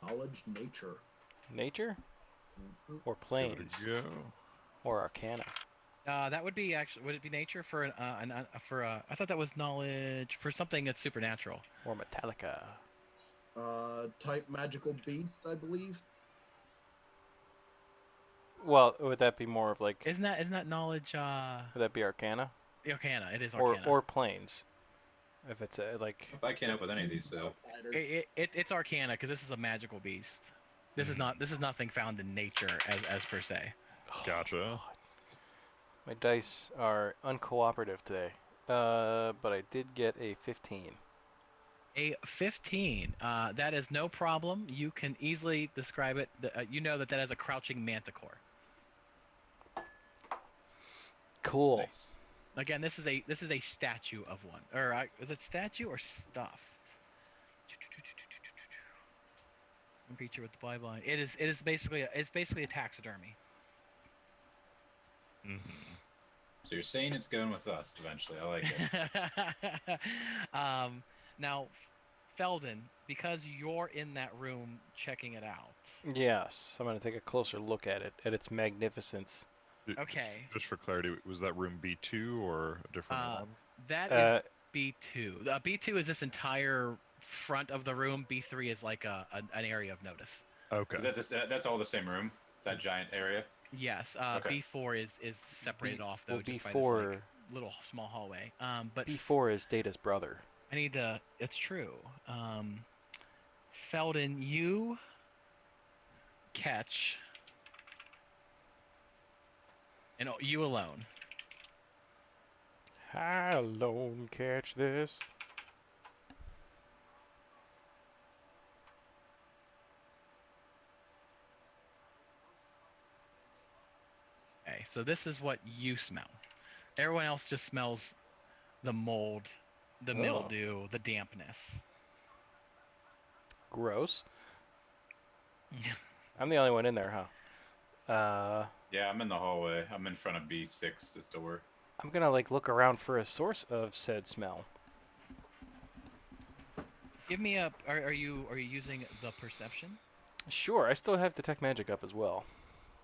Knowledge nature. Nature Mhm. or Give planes it a go. or arcana. That would be actually. Would it be nature for I thought that was knowledge for something that's supernatural. Or Metallica. Type magical beast, I believe. Well, would that be more of like? Isn't that knowledge? Would that be arcana Arcana. It is arcana. or planes? If it's like. I can't help with any of these, so. Outsiders. It's arcana because this is a magical beast. This is not. This is nothing found in nature as per se. Gotcha. My dice are uncooperative today, but I did get a 15. A 15. That is no problem. You can easily describe it. You know that is a crouching manticore. Cool. Nice. Again, this is a statue of one. Or is it statue or stuffed? Creature with the byline. It is basically a taxidermy. Mm-hmm. So you're saying it's going with us eventually. I like it. Now, Felden, because you're in that room checking it out. Yes, I'm gonna take a closer look at it, at its magnificence. Okay. Just for clarity, was that room B2 or a different one? That is B2. B2 is this entire front of the room. B3 is like an area of notice. Okay. Is that that's all the same room? That giant area? Yes. Okay. B4 is separated off though, well, just by B4 this like little small hallway. But B4 is Data's brother. I need to. It's true. Felden, you catch, and you alone. I alone catch this. Okay, so this is what you smell. Everyone else just smells the mold, the mildew, the dampness. Gross. I'm the only one in there, huh? Yeah, I'm in the hallway. I'm in front of B6's door. I'm gonna like look around for a source of said smell. Give me a. Are you using the perception? Sure, I still have detect magic up as well.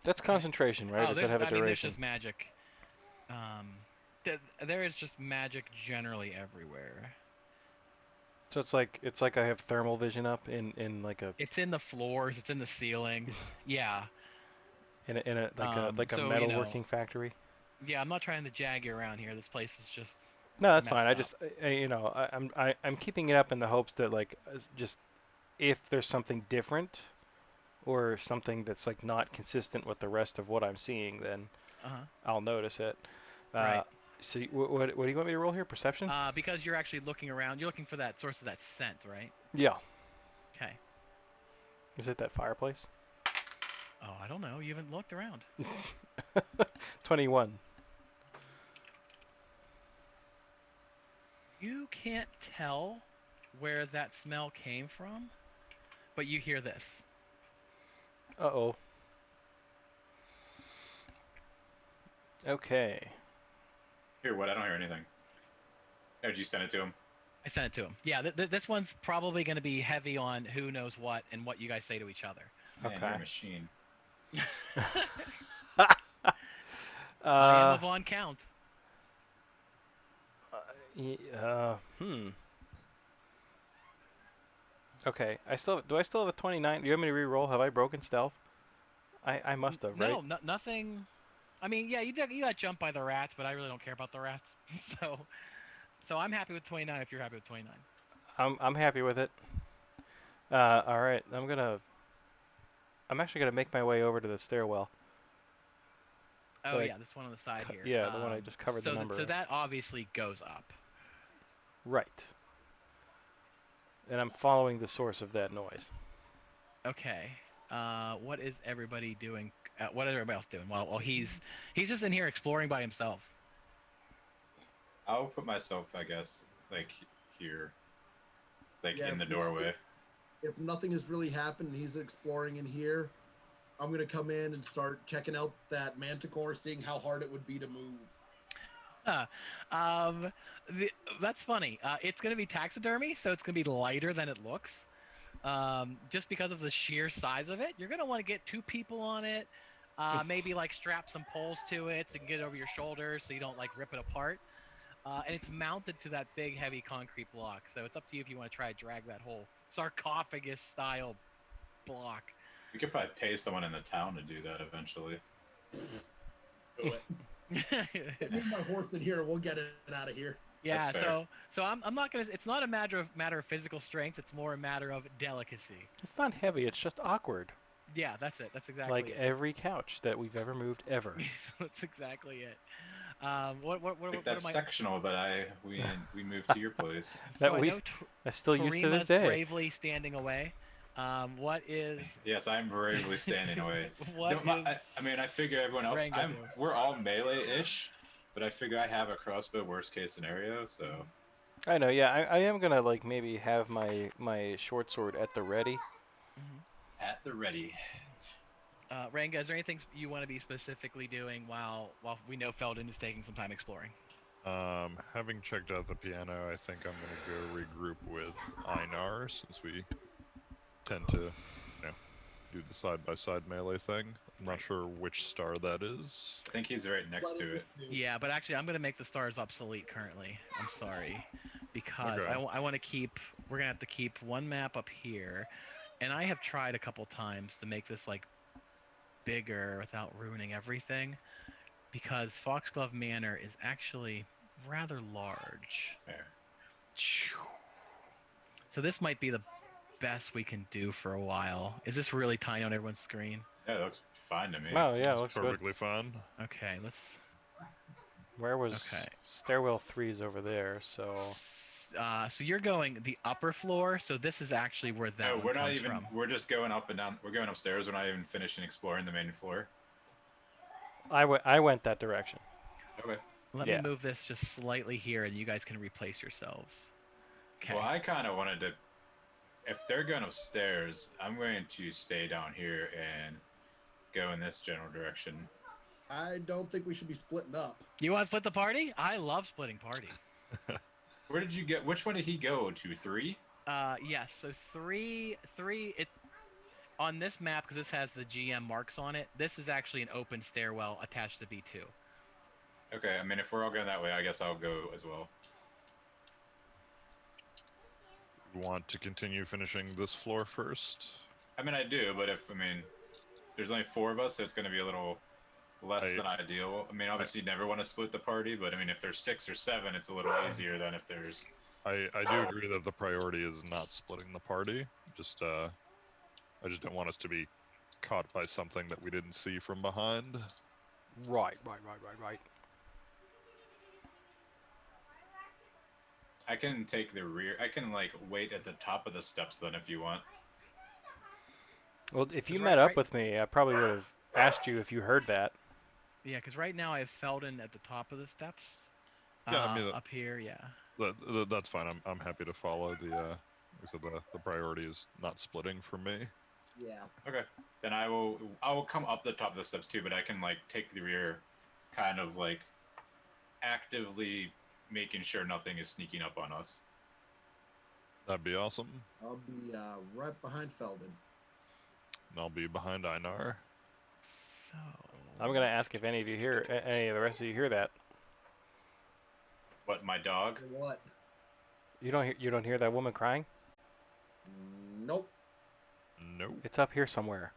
That's concentration, right? Does that have a duration? there's just magic. There is just magic generally everywhere. So it's like I have thermal vision up in like a. It's in the floors. It's in the ceiling. Yeah. In a like a so, metalworking factory. Yeah, I'm not trying to jag you around here. This place is just. No, that's fine. messed I'm keeping it up in the hopes that like just if there's something different or something that's like not consistent with the rest of what I'm seeing, then I'll notice it. Right. So what do you want me to roll here? Perception? Because you're actually looking around. You're looking for that source of that scent, right? Yeah. Okay. Is it that fireplace? Oh, I don't know. You haven't looked around. 21. You can't tell where that smell came from, but you hear this. Uh-oh. Okay. Hear what? I don't hear anything. Oh, did you send it to him? I sent it to him. Yeah, this one's probably going to be heavy on who knows what and what you guys say to each other. Man, Okay. you're a machine. I am a Von Count. Okay. Do I still have a 29? Do you want me to re-roll? Have I broken stealth? I must have, right? No, nothing. I mean, yeah, you got jumped by the rats, but I really don't care about the rats. So I'm happy with 29 if you're happy with 29. I'm happy with it. All right. I'm actually gonna make my way over to the stairwell. Oh yeah, this one on the side here. Yeah, the one I just covered the number. So that obviously goes up. Right. And I'm following the source of that noise. Okay. What is everybody doing? What is everybody else doing? Well, he's just in here exploring by himself. I'll put myself, I guess, like here, like Yeah, in the doorway. If nothing has really happened and he's exploring in here, I'm going to come in and start checking out that manticore, seeing how hard it would be to move. That's funny. It's going to be taxidermy, so it's going to be lighter than it looks. Just because of the sheer size of it. You're going to want to get 2 people on it. Maybe like strap some poles to it so you can get it over your shoulders so you don't like rip it apart. And it's mounted to that big, heavy concrete block. So it's up to you if you want to try to drag that whole sarcophagus-style block. We could probably pay someone in the town to do that eventually. Do it. Leave my horse in here and we'll get it out of here. Yeah, so I'm not gonna. It's not a matter of physical strength. It's more a matter of delicacy. It's not heavy. It's just awkward. Yeah, that's it. That's exactly like it. every couch that we've ever moved ever. That's exactly it. Like that sectional that we moved to your place. That I still use to this day. Bravely standing away. What is? Yes, I'm bravely standing away. I mean, I figure everyone else. We're all melee-ish, but I figure I have a crossbow. Worst case scenario, so. I know. Yeah, I am gonna like maybe have my short sword at the ready. Mm-hmm. At the ready. Ranga, is there anything you want to be specifically doing while we know Felden is taking some time exploring? Having checked out the piano, I think I'm gonna go regroup with Einar since we tend to, do the side-by-side melee thing. I'm not sure which star that is. I think he's right next to it. Yeah, but actually, I'm gonna make the stars obsolete currently. I'm sorry, because okay. I want to keep. We're gonna have to keep one map up here, and I have tried a couple times to make this like bigger without ruining everything, because Foxglove Manor is actually rather large. There. So this might be the best we can do for a while. Is this really tiny on everyone's screen? Yeah, it looks fine to me. Oh yeah, it looks perfectly good. fine. Okay, let's. Where was stairwell 3's over there? So. So you're going the upper floor. So this is actually where that. No, we're not even. From. We're just going up and down. We're going upstairs. We're not even finishing exploring the main floor. I went that direction. Okay. Let me move this just slightly here, and you guys can replace yourselves. Okay. Well, I kind of wanted to. If they're going upstairs, I'm going to stay down here and go in this general direction. I don't think we should be splitting up. You want to split the party? I love splitting parties. Where did you get? Which one did he go to? 3? Yes. So three. It's on this map because this has the GM marks on it. This is actually an open stairwell attached to B2. Okay. I mean, if we're all going that way, I guess I'll go as well. Want to continue finishing this floor first? I mean, I do, but there's only 4 of us, so it's going to be a little less than ideal. I mean, obviously, you never want to split the party, but I mean, if there's 6 or 7, it's a little easier than if there's. I do agree that the priority is not splitting the party. I just don't want us to be caught by something that we didn't see from behind. Right. I can take the rear. I can wait at the top of the steps then if you want. Well, if you met up with me, I probably would have asked you if you heard that. Yeah, because right now I have Felden at the top of the steps. Yeah, I mean, up here, yeah. That's fine. I'm happy to follow the. Like I said, the priority is not splitting for me. Yeah. Okay. Then I will come up the top of the steps too, but I can take the rear, kind of actively making sure nothing is sneaking up on us. That'd be awesome. I'll be right behind Felden. And I'll be behind Einar. So I'm gonna ask if any of you hear, any of the rest of you hear that. What, my dog? What? You don't hear that woman crying? Nope. Nope. It's up here somewhere.